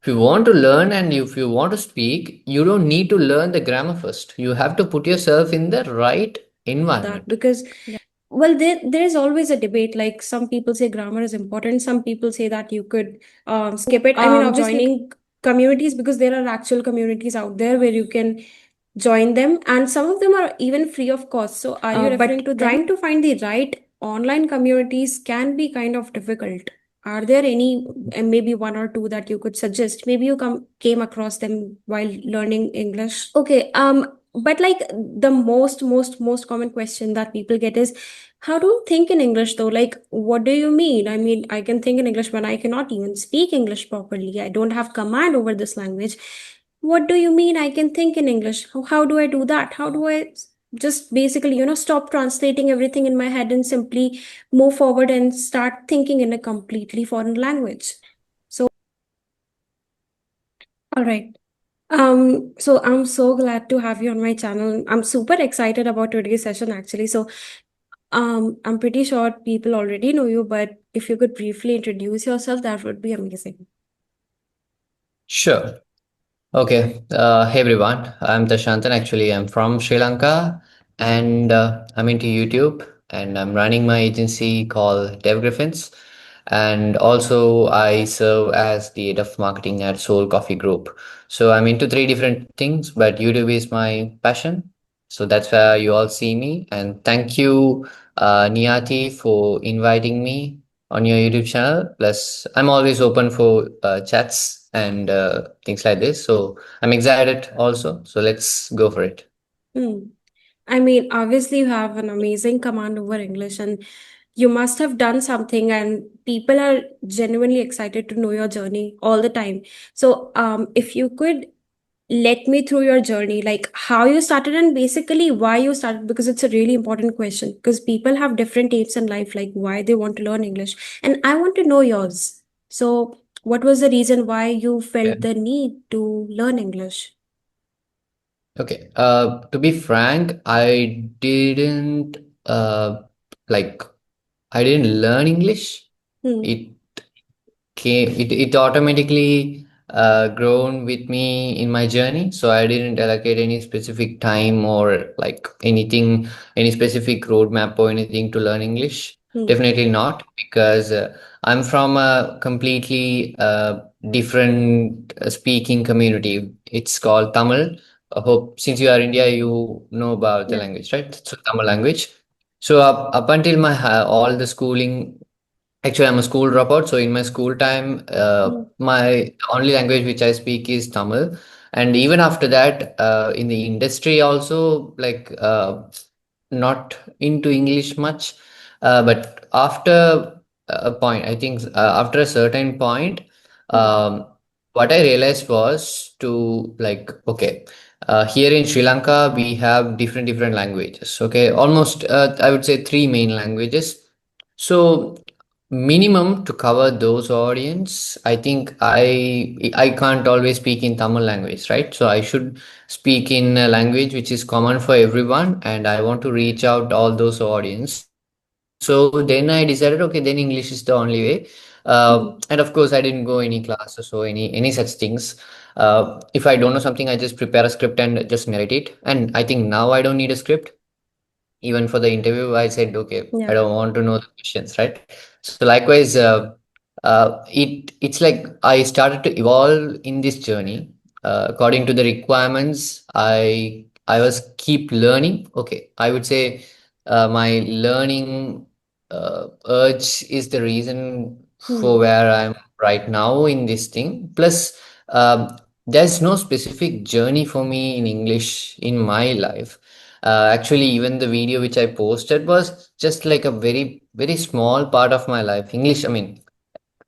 If you want to learn and if you want to speak, you don't need to learn the grammar first. You have to put yourself in the right That environment. because well, there is always a debate. Like some people say grammar is important, some people say that you could skip it. I mean, obviously joining communities, because there are actual communities out there where you can join them, and some of them are even free of cost. So are you referring But to them? Trying to find the right online communities can be kind of difficult. Are there any, and maybe one or two that you could suggest? Maybe you came across them while learning English. Okay, but like the most common question that people get is, how do you think in English though? Like, what do you mean? I mean, I can think in English when I cannot even speak English properly. I don't have command over this language. What do you mean I can think in English? How do I do that? How do I just basically, stop translating everything in my head and simply move forward and start thinking in a completely foreign language? So, all right. So I'm so glad to have you on my channel. I'm super excited about today's session actually. So, I'm pretty sure people already know you, but if you could briefly introduce yourself, that would be amazing. sure. Okay. Hey everyone. I'm Tashantan. Actually, I'm from Sri Lanka and I'm into YouTube and I'm running my agency called Dev Griffins. And also, I serve as the head of marketing at Soul Coffee Group. So I'm into three different things, but YouTube is my passion. So that's where you all see me. And thank you, Niyati, for inviting me on your YouTube channel. Plus, I'm always open for chats and things like this. So I'm excited also. So let's go for it. Hmm. I mean, obviously, you have an amazing command over English, and you must have done something, and people are genuinely excited to know your journey all the time. So, if you could let me through your journey, like how you started and basically why you started, because it's a really important question. Because people have different aims in life, like why they want to learn English, and I want to know yours. So, what was the reason why you felt the need to learn English? Okay. To be frank, uh like I didn't learn English. Hmm. It it automatically grown with me in my journey. So I didn't allocate any specific time or like anything, any specific roadmap or anything to learn English. Hmm. Definitely not, because I'm from a completely different speaking community. It's called Tamil. I hope since you are India, you know about the Yeah. language, right? So Tamil language. So up until my all the schooling. Actually, I'm a school dropout, so in my school time, Hmm. my only language which I speak is Tamil. And even after that, in the industry also, like not into English much. But after a point, I think after a certain point, Hmm. um, what I realized was to like, okay, here in Sri Lanka, we have different languages. Okay, almost I would say three main languages. So minimum to cover those audience, I think I can't always speak in Tamil language, right? So I should speak in a language which is common for everyone, and I want to reach out all those audience. So then I decided, okay, then English is the only way. Hmm. And of course, I didn't go any classes or any such things. If I don't know something, I just prepare a script and just narrate it. And I think now I don't need a script. Even for the interview, I said, okay, I Yeah. don't want to know the questions, right? So likewise, it's like I started to evolve in this journey according to the requirements. I was keep learning. Okay, I would say my learning urge is the reason for Hmm. where I'm right now in this thing. Plus, there's no specific journey for me in English in my life. Actually, even the video which I posted was just like a very small part of my life. English, I mean,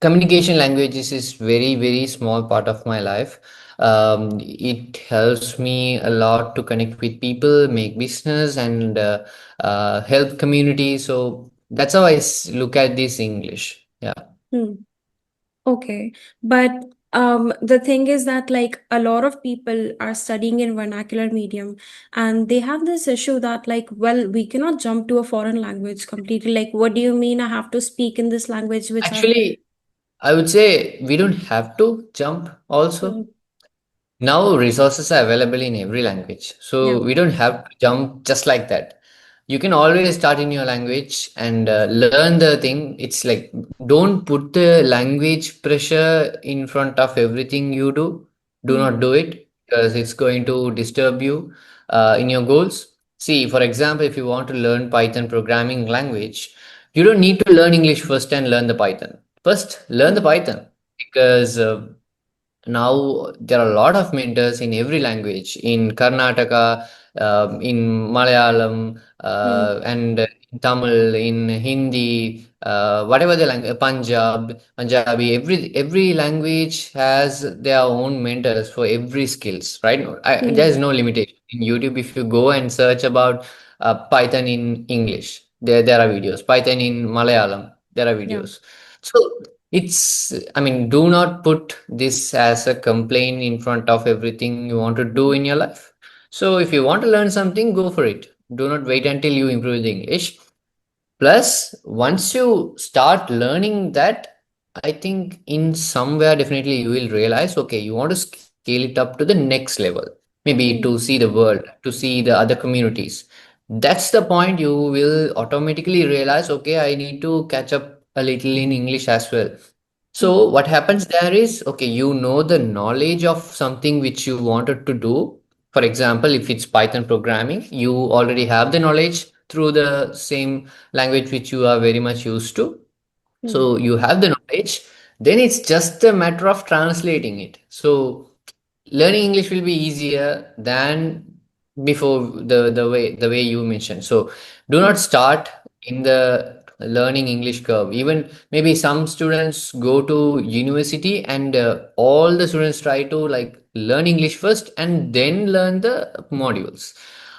communication languages is very small part of my life. It helps me a lot to connect with people, make business, and help community. So that's how look at this English. Yeah. Hmm. Okay. But the thing is that like a lot of people are studying in vernacular medium, and they have this issue that like, well, we cannot jump to a foreign language completely. Like, what do you mean I have to speak in this language which I've Actually, I would say we don't have to jump also. Mm. Now resources are available in every language. Yeah. So we don't have to jump just like that. You can always start in your language and learn the thing. It's like don't put the language pressure in front of everything you do. Do Mm. not do it because it's going to disturb you in your goals. See, for example, if you want to learn Python programming language, you don't need to learn English first and learn the Python. First, learn the Mm. Python because now there are a lot of mentors in every language in Karnataka, in Malayalam, Mm. and in Tamil, in Hindi, whatever the language, Punjabi, every language has their own mentors for every skills, right? There Mm. is no limitation in YouTube. If you go and search about Python in English, there are videos. Python in Malayalam, there are Yeah. videos. So I mean, do not put this as a complaint in front of everything you want to do Mm. in your life. So, if you want to learn something, go for it. Do not wait until you improve the English. Plus, once you start learning that, I think in somewhere definitely you will realize, okay, you want to scale it up to the next level, maybe to Mm. see the world, to see the other communities. That's the point you will automatically realize, okay, I need to catch up a little in English as well. Mm. So what happens there is, okay, you know the knowledge of something which you wanted to do. For example, if it's Python programming, you already have the knowledge through the same language which you are very much used to. Mm. So you have the knowledge, then it's just a matter of translating it. So learning English will be easier than before the way you mentioned. So do not Mm. start in the learning English curve. Even maybe some students go to university and all the students try to like learn English first and then learn the modules.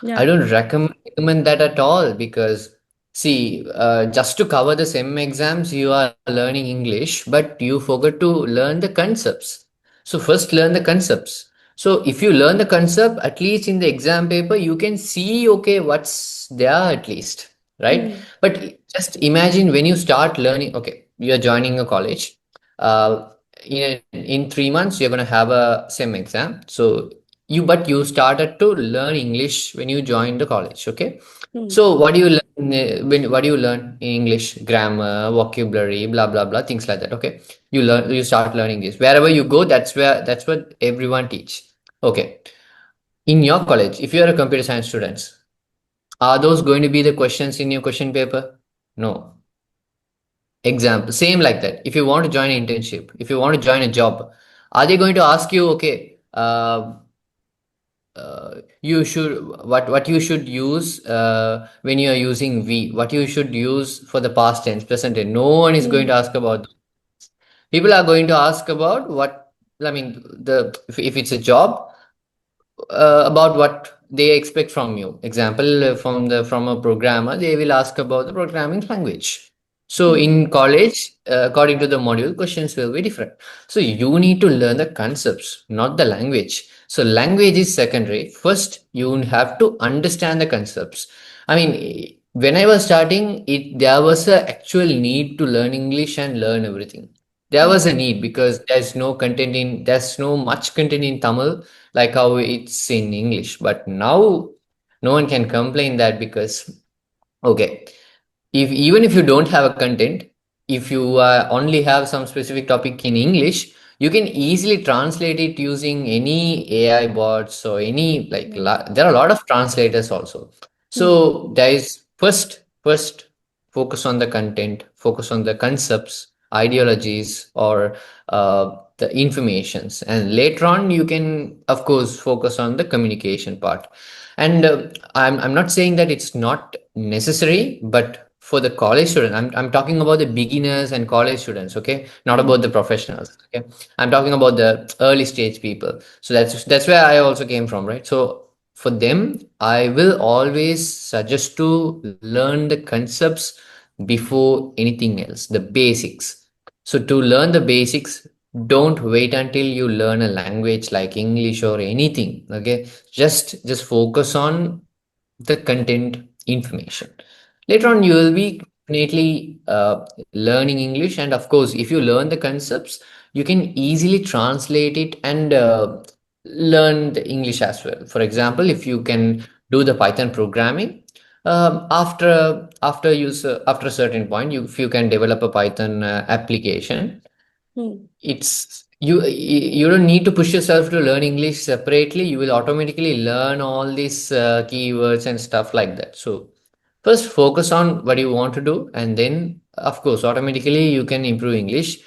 I Yeah. don't recommend that at all because see, just to cover the SEM exams, you are learning English, but you forgot to learn the concepts. So first learn the concepts. So if you learn the concept, at least in the exam paper, you can see, okay, what's there at least, right? Mm. But just imagine when you start learning, okay, you're joining a college. In 3 months, you're going to have a SEM exam. So but you started to learn English when you joined the college, okay? Mm. So what do you learn what do you learn in English? Grammar, vocabulary, blah blah blah, things like that. Okay. You start learning this. Wherever you go, that's what everyone teach. Okay. In your college, if you are a computer science students, are those going to be the questions in your question paper? No. Example, same like that. If you want to join an internship, if you want to join a job, are they going to ask you, okay, you should what you should use when you are using we, what you should use for the past tense, present tense. No one is going Mm. to ask about. People are going to ask about what, I mean, if it's a job, about what they expect from you. Example, from a programmer, they will ask about the programming language. So Mm. in college, according to the module, questions will be different. So you need to learn the concepts, not the language. So language is secondary. First, you have to understand the concepts. I mean, when I was starting, there was a actual need to learn English and learn everything. There was Mm. a need because there's no much content in Tamil like how it's in English. But now no one can complain that because okay, if even if you don't have a content, if you only have some specific topic in English, you can easily translate it using any AI bots or any like Yeah. there are a lot of translators also. Mm. So there is first focus on the content, focus on the concepts, ideologies, or the informations, and later on you can of course focus on the communication part. And I'm not saying that it's not necessary, but for the college student, I'm talking about the beginners and college students, okay? Not Mm. about the professionals, okay? I'm talking about the early stage people. So that's where I also came from, right? So for them, I will always suggest to learn the concepts before anything else, the basics. So to learn the basics, don't wait until you learn a language like English or anything, okay? Just focus on the content information. Later on, you will be definitely learning English. And of course, if you learn the concepts, you can easily translate it and learn the English as well. For example, if you can do the Python programming, after a certain point, if you can develop a Python application, Hmm. it's you don't need to push yourself to learn English separately. You will automatically learn all these keywords and stuff like that. So first focus on what you want to do, and then of course automatically you can improve English.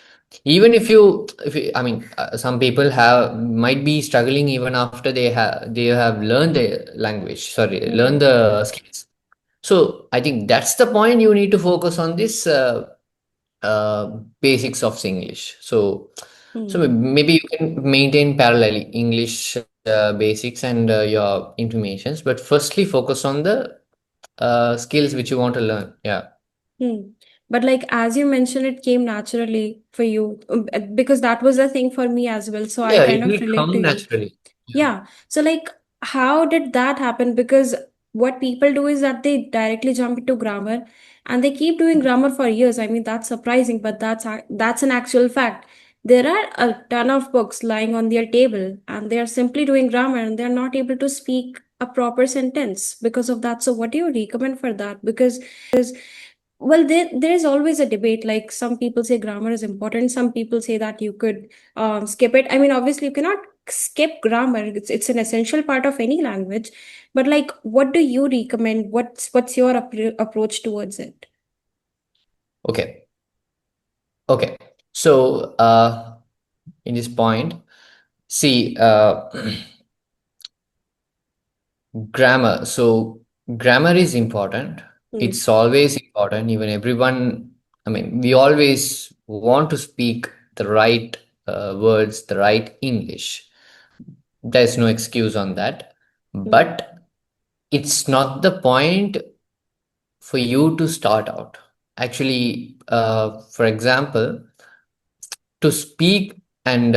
Even I mean, some people have might be struggling even after they have learned the language, sorry, learn Hmm. the skills. So I think that's the point. You need to focus on this uh, basics of English. So Hmm. maybe you can maintain parallel English basics and your informations, but firstly focus on the skills which you want to learn. Yeah. Hmm. But like as you mentioned, it came naturally for you because that was a thing for me as well. So I Yeah, kind it of will relate to come you. naturally. Yeah. Yeah. So like how did that happen? Because what people do is that they directly jump into grammar and they keep doing grammar for years. I mean, that's surprising, but that's an actual fact. There are a ton of books lying on their table and they are simply doing grammar and they're not able to speak a proper sentence because of that. So what do you recommend for that? Because well, there's always a debate. Like some people say grammar is important, some people say that you could skip it. I mean, obviously you cannot skip grammar, it's an essential part of any language. But like what do you recommend? What's your approach towards it? Okay. Okay. So in this point, see, grammar. So grammar is important. Hmm. It's always important. Even everyone, I mean, we always want to speak the right words, the right English. There's no excuse on that. Hmm. But it's not the point for you to start out. Actually, for example, to speak and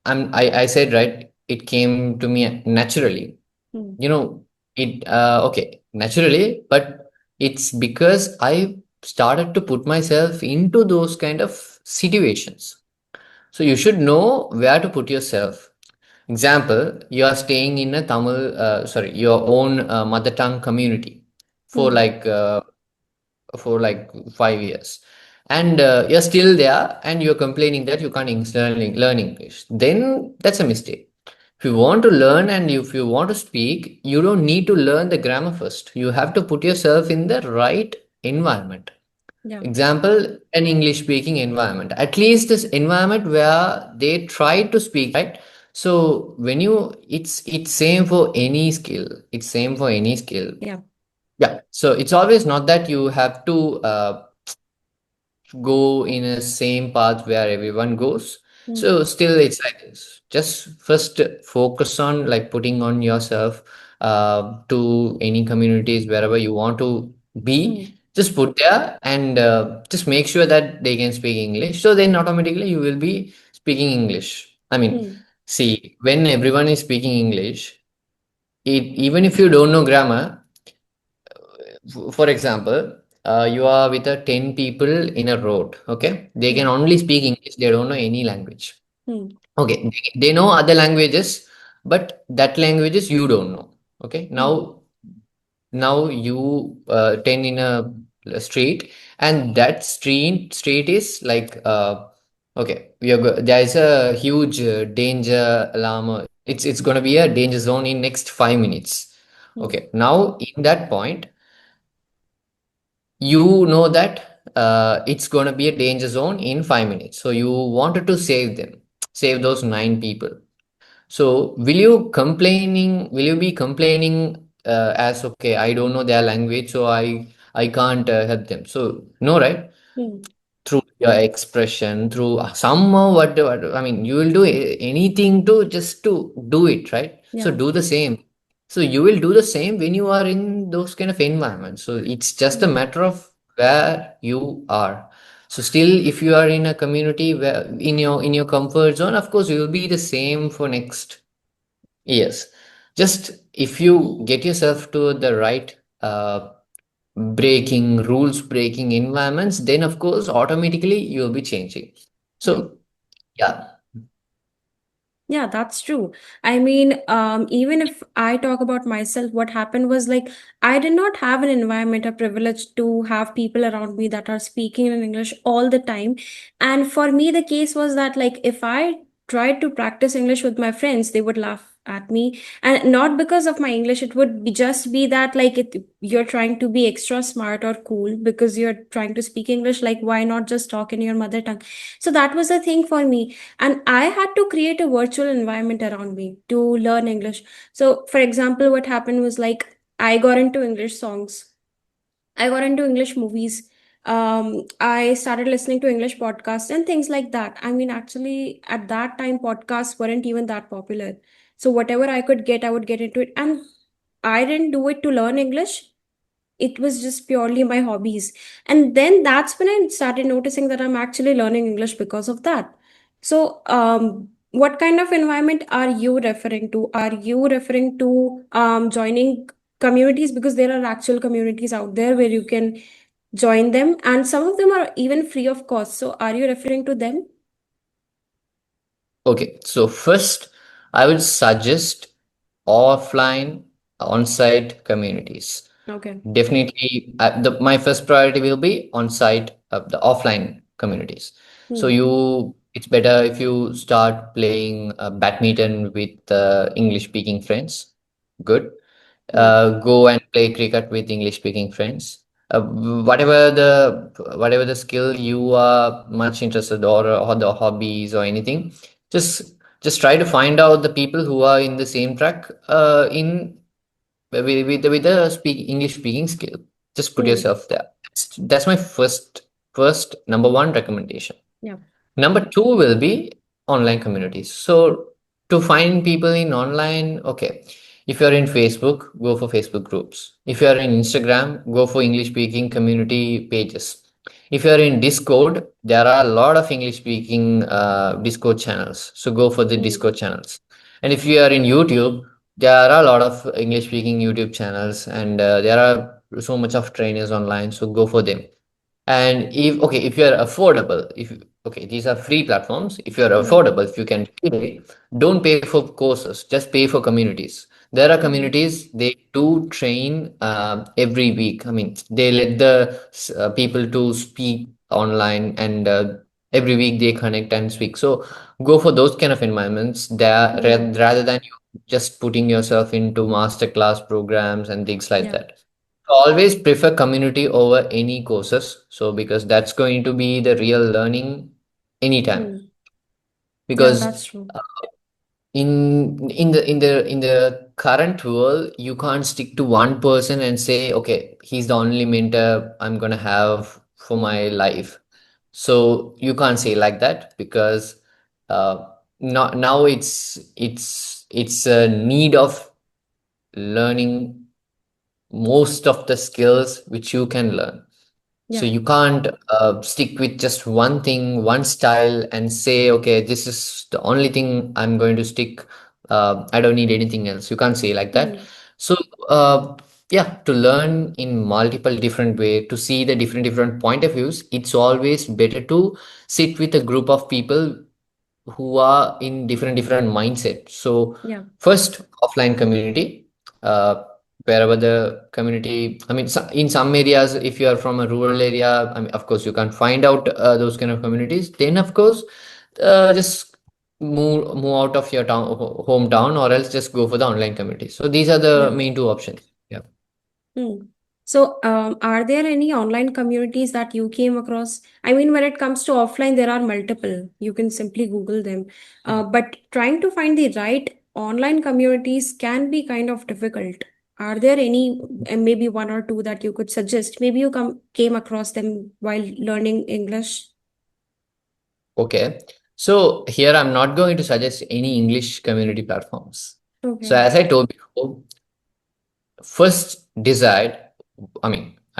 I said, right, it came to me naturally. Hmm. You know, it, okay, naturally, but it's because I started to put myself into those kind of situations. So you should know where to put yourself. Example, you are staying in a Tamil, sorry, your own mother tongue community for Hmm. like uh, for like 5 years, and you're still there, and you're complaining that you can't learn English. Then that's a mistake. If you want to learn and if you want to speak, you don't need to learn the grammar first. You have to put yourself in the right environment. Yeah. Example, an English speaking environment. At least this environment where they try to speak, right? So when you it's same for any skill. It's same for any skill. Yeah. Yeah. So it's always not that you have to go in a same path where everyone goes. Hmm. So still it's like this. Just first focus on like putting on yourself to any communities wherever you want to be. Hmm. Just put there and just make sure that they can speak English. So then automatically you will be speaking English. I mean, Hmm. see, when everyone is speaking English, even if you don't know grammar, for example, you are with a 10 people in a road, okay? They can Hmm. only speak English, they don't know any language. Hmm. Okay, they know other languages, but that languages you don't know. Okay, Hmm. now you 10 in a street, and that street is like okay, there is a huge danger alarm. It's going to be a danger zone in next 5 minutes. Hmm. Okay, now in that point, you know that it's going to be a danger zone in 5 minutes, so you wanted to save them, save those nine people. So will you be complaining as, okay, I don't know their language, so I can't help them. So no, right? Hmm. Through your expression, through somehow what I mean, you will do anything to just to do it, right? So Yeah. do the same. So you will do the same when you are in those kind of environments. So it's just a Hmm. matter of where you are. So still, if you are in a community where in your comfort zone, of course you will be the same for next years. Just if you get yourself to the right breaking rules, breaking environments, then of course automatically you'll be changing. Yeah. So yeah. Yeah, that's true. I mean, even if I talk about myself, what happened was like I did not have an environment, a privilege to have people around me that are speaking in English all the time. And for me, the case was that like if I tried to practice English with my friends, they would laugh at me. And not because of my English, it would be just be that like you're trying to be extra smart or cool because you're trying to speak English. Like, why not just talk in your mother tongue? So that was the thing for me, and I had to create a virtual environment around me to learn English. So for example, what happened was like I got into English songs, I got into English movies, I started listening to English podcasts and things like that. I mean, actually at that time podcasts weren't even that popular, so whatever I could get, I would get into it. And I didn't do it to learn English, it was just purely my hobbies. And then that's when I started noticing that I'm actually learning English because of that. So what kind of environment are you referring to? Are you referring to joining communities, because there are actual communities out there where you can join them, and some of them are even free of cost, so are you referring to them? Okay, so first, I would suggest offline, on-site communities. Okay. Definitely, my first priority will be on-site, the offline communities. So Hmm. it's better if you start playing badminton with English-speaking friends. Good. Yeah. Go and play cricket with English speaking friends. Whatever the skill you are much interested, or the hobbies or anything, just just try to find out the people who are in the same track in with the English speaking skill. Just put Hmm. yourself there. That's my first number one recommendation. Yeah. Number two will be online communities. So to find people in online, okay, if you're in Facebook, go for Facebook groups. If you're in Instagram, go for English speaking community pages. If you're in Discord, there are a lot of English speaking Discord channels. So go for the Hmm. Discord channels. And if you are in YouTube, there are a lot of English speaking YouTube channels, and there are so much of trainers online. So go for them. And if you're affordable, if okay, these are free platforms. If you're Hmm. affordable, if you can pay, don't pay for courses, just pay for communities. There are Hmm. communities, they do train every week. I mean, they let the people to speak online, and every week they connect and speak. So go for those kind of environments there, Hmm. rather than you just putting yourself into masterclass programs and things like Yeah. that. Always prefer community over any courses. So because that's going to be the real learning anytime. Hmm. Yeah, Because that's true. in the current world, you can't stick to one person and say, okay, he's the only mentor I'm gonna have for Hmm. my life. So you can't say like that, because now it's a need of learning most of the skills which you can learn. So Yeah. you can't stick with just one thing, one style, and say, okay, this is the only thing I'm going to stick. I don't need anything else. You can't say like that. Hmm. So uh, yeah, to learn in multiple different way, to see the different point of views, it's always better to sit with a group of people who are in different mindset. So Yeah. first, offline community, uh, wherever the community, I mean, in some areas, if you are from a rural area, I mean, of course you can't find out those kind of communities, then of course just move out of your hometown, or else just go for the online community. So these are the Yeah. main two options. Yeah. Hmm. So, are there any online communities that you came across? I mean, when it comes to offline, there are multiple. You can simply Google them. But trying to find the right online communities can be kind of difficult. Are there any, maybe one or two that you could suggest? Maybe you came across them while learning English. Okay. So here I'm not going to suggest any English community platforms. So Okay. as I told before, first decide,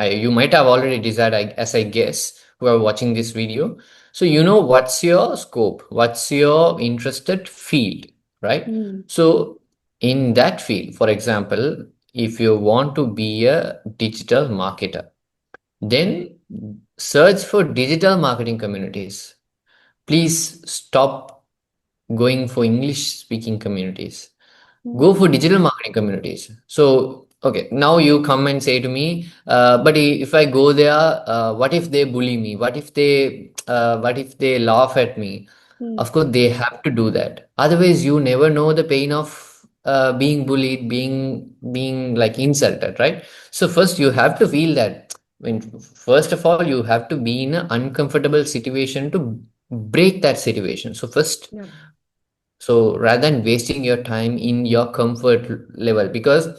you might have already decided, as I guess, who are watching this video. So you know what's your scope, what's your interested field, right? Hmm. So in that field, for example, if you want to be a digital marketer, then search for digital marketing communities. Please stop going for English speaking communities. Go for Hmm. digital marketing communities. So, okay, now you come and say to me, but if I go there, what if they bully me? What if they laugh at me? Hmm. Of course, they have to do that. Otherwise, you never know the pain of being bullied, being like insulted, right? So first, you have to feel that. I mean, first of all, you have to be in an uncomfortable situation to break that situation. So first, Yeah. so rather than wasting your time in your comfort level, because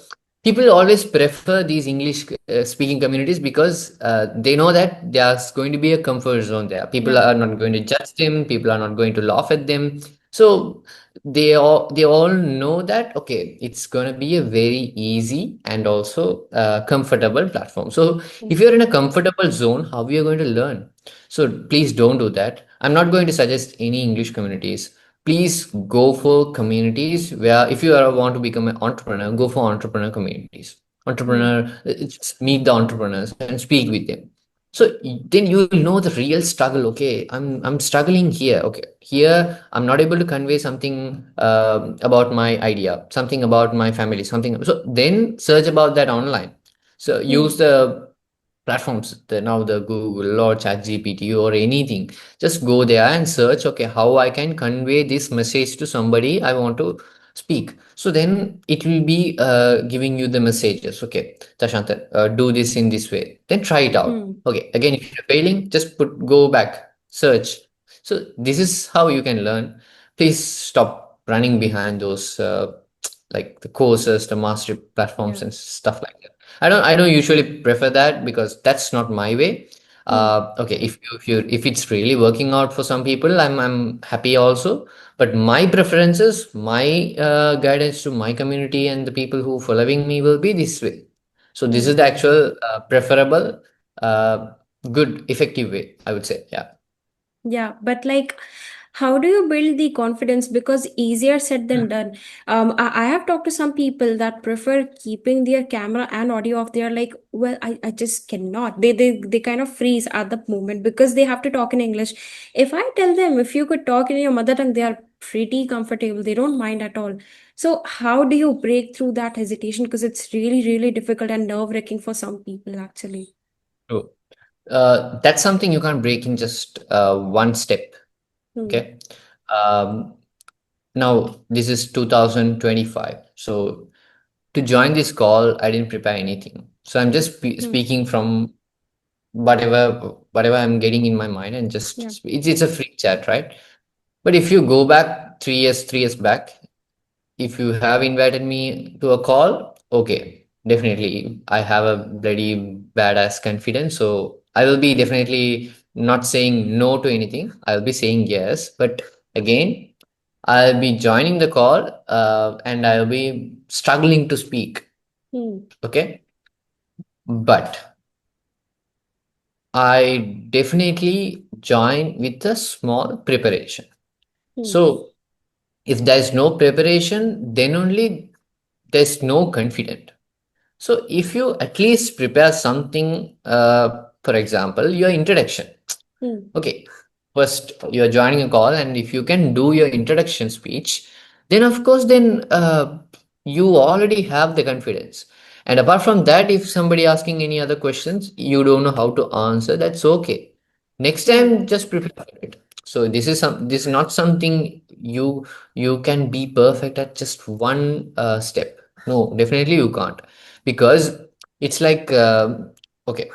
people always prefer these English speaking communities because they know that there's going to be a comfort zone there. People Yeah. are not going to judge them. People are not going to laugh at them. So they all know that okay, it's going to be a very easy and also comfortable platform. So if Hmm. you're in a comfortable zone, how are you going to learn? So please don't do that. I'm not going to suggest any English communities. Please go for communities where if you want to become an entrepreneur, go for entrepreneur communities. Hmm. Just meet the entrepreneurs and speak with them. So then you will know the real struggle. Okay, I'm struggling here. Okay, here I'm not able to convey something about my idea, something about my family, something. So then search about that online. So use Hmm. the platforms, now the Google or ChatGPT or anything. Just go there and search, okay, how I can convey this message to somebody I want to speak. So then it will be giving you the messages. Okay, Tashanta, do this in this way. Then try it out. Hmm. Okay, again, if you're failing, just go back, search. So this is how you can learn. Please stop running behind those like the courses, the mastery platforms Yeah. and stuff like that. I don't usually prefer that because that's not my way. Hmm. Okay, if it's really working out for some people, I'm happy also. But my preferences, my guidance to my community and the people who following me will be this way. So this is Hmm. the actual preferable, uh, good, effective way, I would say. Yeah. Yeah, but like, how do you build the confidence? Because easier said than done. I have talked to some people that prefer keeping their camera and audio off. They are like, well, I just cannot. They kind of freeze at the moment because they have to talk in English. If I tell them if you could talk in your mother tongue, they are pretty comfortable. They don't mind at all. So how do you break through that hesitation? Because it's really, really difficult and nerve-wracking for some people actually. True. That's something you can't break in just one step. Hmm. Okay. Um, Now, this is 2025. So, to join this call, I didn't prepare anything. So, I'm just Hmm. speaking from whatever I'm getting in my mind and just Yeah. it's a free chat, right? But if you go back 3 years back, if you have invited me to a call, okay, definitely. I have a bloody badass confidence. So I will be definitely not saying no to anything. I'll be saying yes. But again, I'll be joining the call and I'll be struggling to speak. Hmm. Okay. But I definitely join with a small preparation. Hmm. So if there's no preparation, then only there's no confidence. So if you at least prepare something, for example, your introduction. Hmm. Okay, first you're joining a call, and if you can do your introduction speech, then of course, then you already have the confidence. And apart from that, if somebody asking any other questions, you don't know how to answer, that's okay. Next Hmm. time, just prepare for it. So this is not something you can be perfect at just one step. No, definitely you can't, because it's like okay,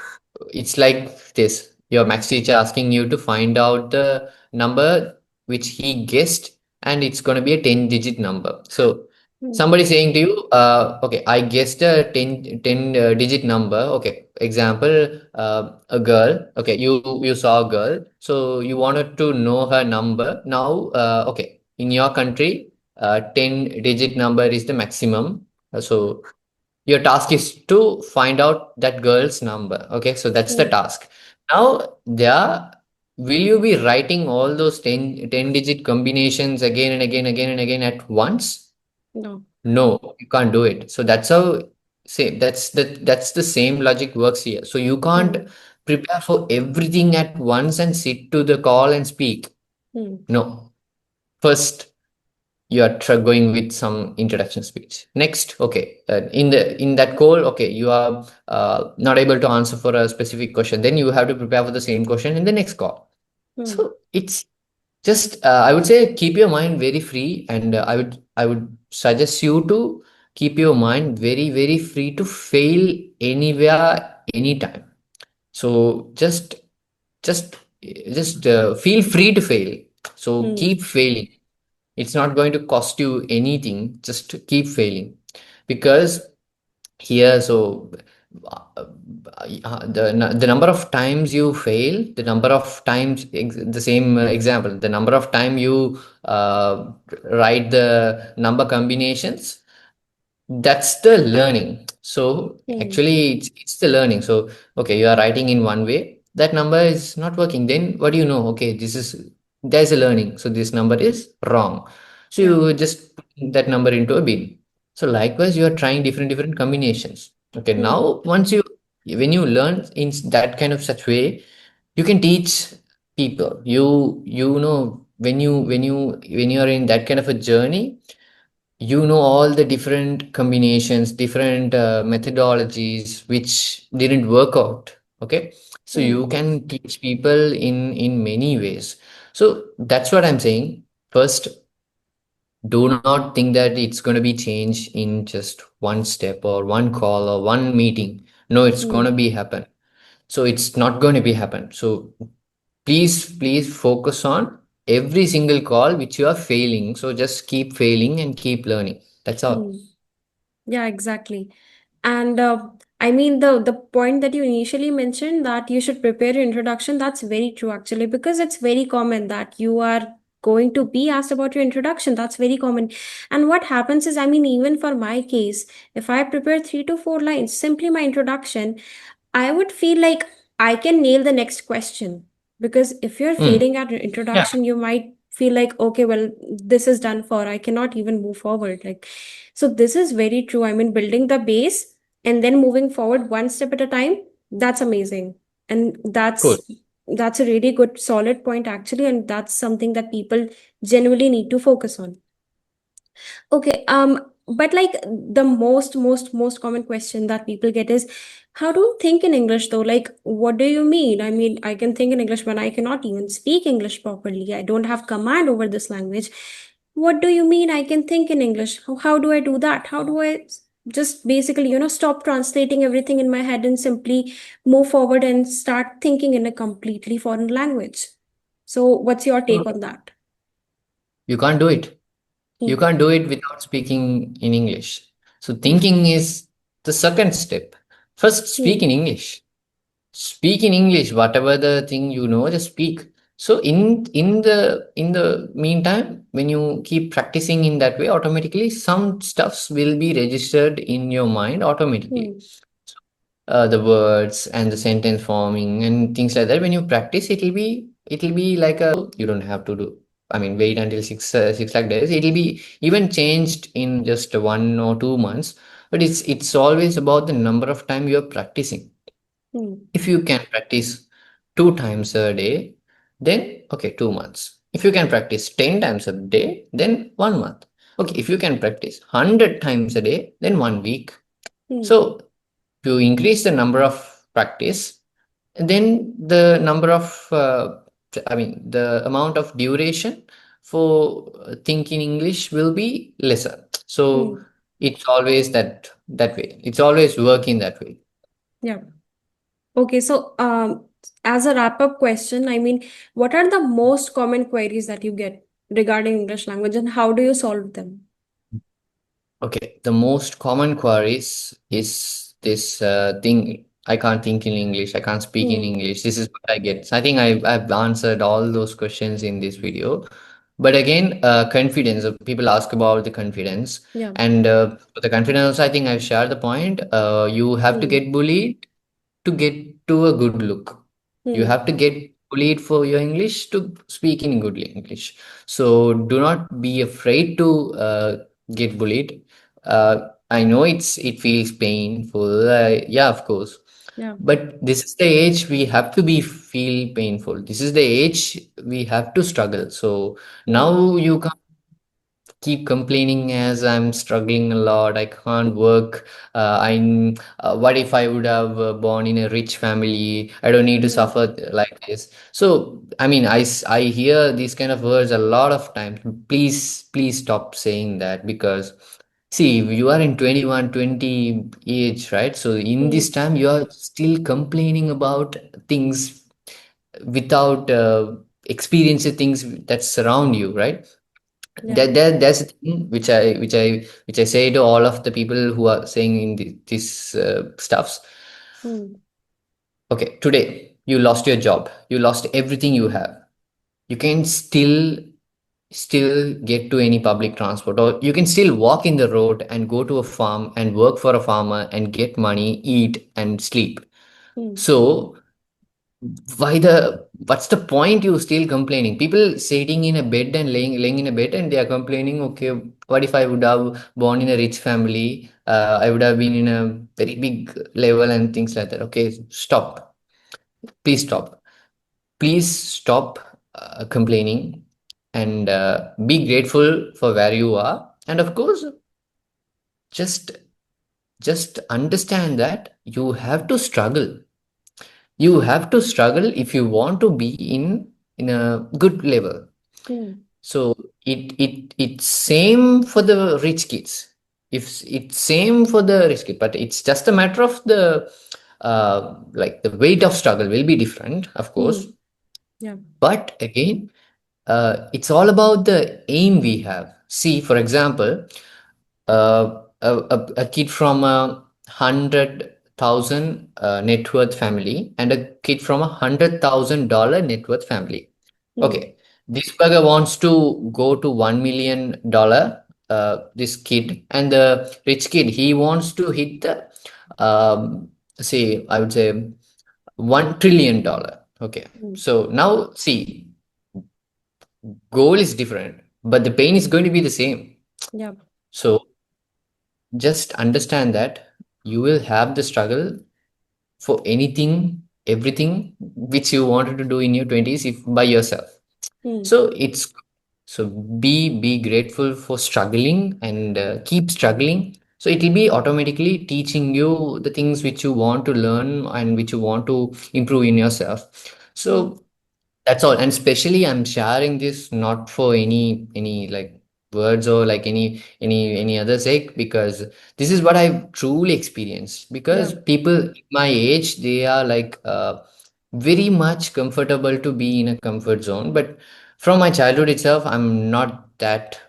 it's like this. Your max teacher asking you to find out the number which he guessed, and it's going to be a 10-digit number. So Hmm. somebody saying to you, okay, I guessed a 10 digit number. Okay, example, a girl. Okay, you saw a girl, so you wanted to know her number. Now, okay, in your country, 10-digit number is the maximum. So your task is to find out that girl's number. Okay, so that's the Hmm. task. Now, there, will you be writing all those 10-digit combinations again and again at once? No. No, you can't do it. So that's how. same. That's the same logic works here. So you can't Hmm. prepare for everything at once and sit to the call and speak. Hmm. No. First, you are going with some introduction speech. Next, okay, in that call, okay, you are not able to answer for a specific question. Then you have to prepare for the same question in the next call. Hmm. So it's just I would say keep your mind very free, and I would suggest you to keep your mind very free to fail anywhere, anytime. So just just feel free to fail. So Hmm. keep failing. It's not going to cost you anything. Just keep failing, because here, so the number of times you fail, the number of times the same example, the number of time you write the number combinations, that's the learning. So Hmm. actually it's the learning. So okay, you are writing in one way, that number is not working, then what do you know? Okay, there's a learning, so this number is wrong, so Yeah. you just put that number into a bin. So likewise, you are trying different combinations. Okay, Hmm. now once you, when you learn in that kind of such way, you can teach people. You know, when you are in that kind of a journey, you know all the different combinations, different methodologies which didn't work out. Okay, so Hmm. you can teach people in many ways. So that's what I'm saying. First, do not think that it's going to be changed in just one step or one call or one meeting. No, it's going to Hmm. be happen. So it's not going to be happen. So please focus on every single call which you are failing. So just keep failing and keep learning. That's all. Hmm. Yeah, exactly. And I mean, the point that you initially mentioned, that you should prepare your introduction, that's very true actually, because it's very common that you are going to be asked about your introduction. That's very common. And what happens is, I mean, even for my case, if I prepare 3 to 4 lines, simply my introduction, I would feel like I can nail the next question. Because if you're Hmm. failing at Yeah. introduction, you might feel like, okay, well, this is done for. I cannot even move forward. Like, so this is very true. I mean, building the base and then moving forward one step at a time, that's amazing. And Cool. that's a really good solid point actually, and that's something that people genuinely need to focus on. Okay, but like the most common question that people get is, how do you think in English though? Like, what do you mean? I mean, I can think in English when I cannot even speak English properly. I don't have command over this language. What do you mean I can think in English? How do I do that? How do I just basically, stop translating everything in my head and simply move forward and start thinking in a completely foreign language? So, what's your take on that? You can't do it. You Hmm. can't do it without speaking in English. So Hmm. thinking is the second step. First, speak Hmm. in English. Speak in English, whatever the thing you know, just speak. So in the meantime, when you keep practicing in that way, automatically some stuffs will be registered in your mind automatically. Hmm. The words and the sentence forming and things like that. When you practice, it'll be like a, you don't have to do, I mean, wait until 6 days. It'll be even changed in just 1 or 2 months. But it's always about the number of time you are practicing. Hmm. If you can practice 2 times a day, then okay, 2 months. If you can practice 10 times a day, then 1 month. Okay, if you can practice 100 times a day, then 1 week. Hmm. So to increase the number of practice, then the number of I mean the amount of duration for thinking English will be lesser. So Hmm. it's always that way. It's always working that way. Yeah. Okay. So, as a wrap-up question, I mean, what are the most common queries that you get regarding English language, and how do you solve them? Okay, the most common queries is this thing. I can't think in English. I can't speak in Hmm. English. This is what I get. So I think I've answered all those questions in this video. But again, confidence. People ask about the confidence, Yeah. and for the confidence, I think I've shared the point. You have to Hmm. get bullied to get to a good look. You Hmm. have to get bullied for your English to speak in good English. So do not be afraid to get bullied. I know it feels painful. Yeah, of course. Yeah. But this is the age we have to be feel painful. This is the age we have to struggle. So Hmm. now you can't keep complaining as I'm struggling a lot. I can't work. I'm. What if I would have born in a rich family? I don't need to Hmm. suffer like this. So I mean, I hear these kind of words a lot of times. Please stop saying that because see, you are in 21, 20 age, right? So in Hmm. this time, you are still complaining about things without experiencing things that surround you, right? Yeah. That's the thing which I say to all of the people who are saying in this stuffs. Hmm. Okay, today you lost your job, you lost everything you have. You can still get to any public transport, or you can still walk in the road and go to a farm and work for a farmer and get money, eat and sleep. Hmm. So what's the point you still complaining? People sitting in a bed and laying in a bed and they are complaining, okay, what if I would have born in a rich family? I would have been in a very big level and things like that. Okay, stop. Please stop. Please stop complaining and be grateful for where you are. And of course, just just understand that you have to struggle. You have to struggle if you want to be in a good level. Hmm. So it's same for the rich kids. If it's same for the rich kid, but it's just a matter of the like the weight of struggle will be different, of course. Hmm. Yeah. But again, it's all about the aim we have. See, for example, a kid from a 100,000 net worth family and a kid from $100,000 net worth family. Hmm. Okay, this bugger wants to go to $1 million. This kid and the rich kid, he wants to hit the say I would say $1 trillion. Okay, Hmm. so now see, goal is different, but the pain is going to be the same. Yeah. So just understand that you will have the struggle for anything, everything which you wanted to do in your 20s if by yourself. Hmm. So it's so be grateful for struggling and keep struggling. So it will be automatically teaching you the things which you want to learn and which you want to improve in yourself. Hmm. So that's all. And especially I'm sharing this not for any like words or like any other sake, because this is what I've truly experienced. Yeah. Because people my age, they are like very much comfortable to be in a comfort zone. But from my childhood itself, I'm not that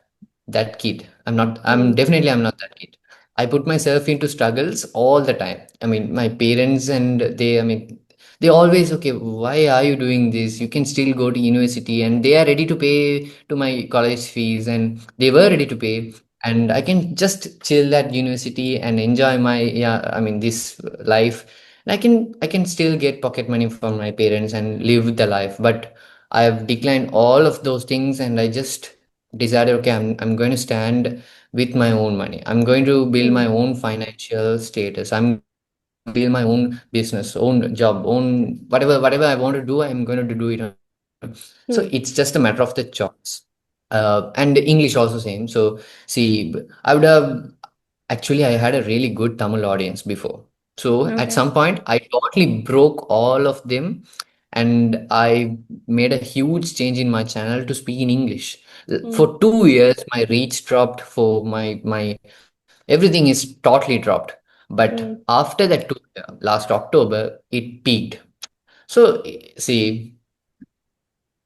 kid. I'm Hmm. definitely I'm not that kid. I put myself into struggles all the time. I mean, my parents and they, I mean, they always, okay, why are you doing this? You can still go to university, and they are ready to pay to my college fees, and they were Hmm. ready to pay, and I can just chill at university and enjoy my, yeah, I mean, this life. And I can still get pocket money from my parents and live the life. But I have declined all of those things, and I just decided, okay, I'm going to stand with my own money. I'm going to build my Hmm. own financial status. I'm going to build my own business, own job, own whatever I want to do, I'm going to do it on my own. So it's Hmm. just a matter of the choice. And English also same. So see, I would have actually I had a really good Tamil audience before. So at Okay. some point, I totally broke all of them, and I made a huge change in my channel to speak in English. Hmm. For 2 years, my reach dropped. For my everything is totally dropped. But Hmm. after that 2 year, last October, it peaked. So see,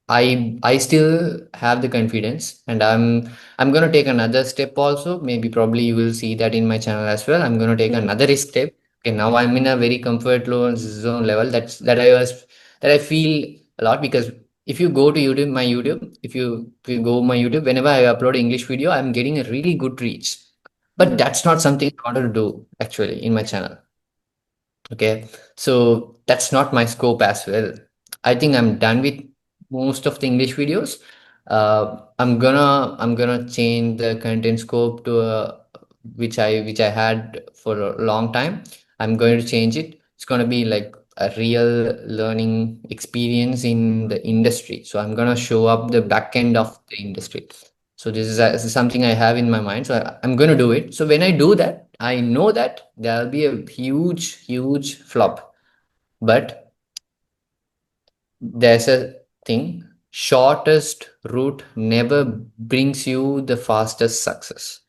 I still have the confidence, and I'm gonna take another step also. Maybe probably you will see that in my channel as well. I'm gonna take Hmm. another risk step. Okay, now I'm in a very comfort zone level. That I feel a lot, because if you go to YouTube, my YouTube, if you go my YouTube, whenever I upload English video, I'm getting a really good reach. But Hmm. that's not something I wanted to do actually in my channel. Okay, so that's not my scope as well. I think I'm done with most of the English videos. I'm gonna change the content scope to which I had for a long time. I'm going to change it. It's going to be like a real learning experience in the industry. So I'm going to show up the back end of the industry. So this is something I have in my mind. So I'm going to do it. So when I do that, I know that there'll be a huge flop. But there's a thing, shortest route never brings you the fastest success.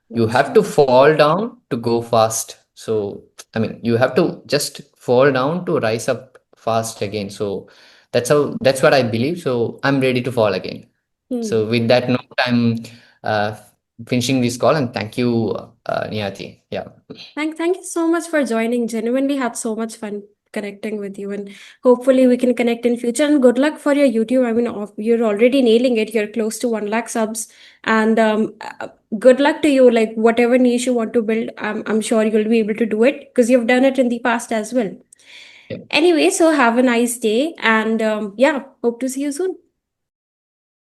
You That's have true. to fall down to go fast. So I mean, you have to just fall down to rise up fast again. So that's what I believe. So I'm ready to fall again. Hmm. So with that note, I'm uh, finishing this call, and thank you, Niyati. Yeah. Thank you so much for joining. Genuinely had so much fun connecting with you, and hopefully we can connect in future. And good luck for your YouTube. I mean, you're already nailing it. You're close to 1 lakh subs, and good luck to you. Like whatever niche you want to build, I'm sure you'll be able to do it because you've done it in the past as well. Yeah. Anyway, so have a nice day, and yeah, hope to see you soon.